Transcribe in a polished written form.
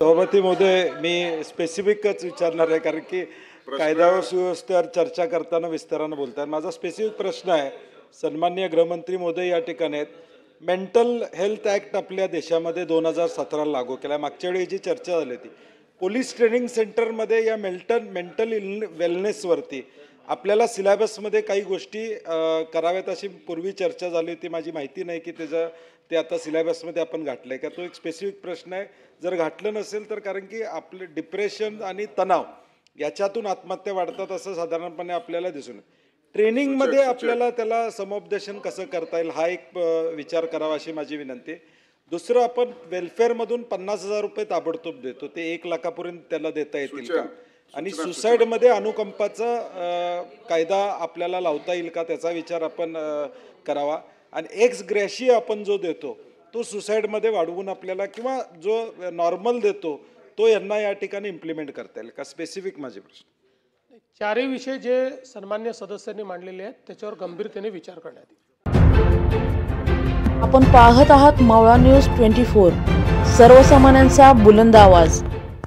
सभापती महोदय, मी स्पेसिफिकच विचारणार आहे कारण की कायदा व सुव्यवस्थेवर चर्चा करताना विस्तारानं बोलतात. माझा स्पेसिफिक प्रश्न आहे, सन्माननीय गृहमंत्री महोदय या ठिकाणी आहेत. मेंटल हेल्थ ॲक्ट आपल्या देशामध्ये 2017 लागू केला. मागच्या वेळी जी चर्चा झाली होती, पोलीस ट्रेनिंग सेंटरमध्ये या मेंटल वेलनेसवरती आपल्याला सिलेबसमध्ये काही गोष्टी कराव्यात अशी पूर्वी चर्चा झाली होती. माझी माहिती नाही की ते आता सिलेबसमध्ये आपण घातलं आहे का. तो एक स्पेसिफिक प्रश्न आहे. जर घातलं नसेल तर कारण की आपले डिप्रेशन आणि तणाव याच्यातून आत्महत्या वाढतात असं साधारणपणे आपल्याला दिसून येतं. ट्रेनिंगमध्ये आपल्याला त्याला समुपदेशन कसं करता येईल हा एक विचार करावा अशी माझी विनंती आहे. दुसरं, आपण वेलफेअरमधून 50,000 रुपये ताबडतोब देतो, ते 1 लाखापर्यंत त्याला देता येतील का? आणि सुसाईडमध्ये अनुकंपाचा कायदा आपल्याला लावता येईल का, त्याचा विचार आपण करावा. आणि एक्स ग्रॅशिया आपण जो देतो तो सुसाईडमध्ये वाढवून आपल्याला, किंवा जो नॉर्मल देतो तो यांना या ठिकाणी इम्प्लिमेंट करता येईल का, स्पेसिफिक माझे प्रश्न. चारही विषय जे सन्मान्य सदस्यांनी मांडलेले आहेत त्याच्यावर गंभीरतेने विचार करण्यात येईल. आपण पाहत आहात मावळा न्यूज 24, सर्वसामान्यांचा बुलंद आवाज.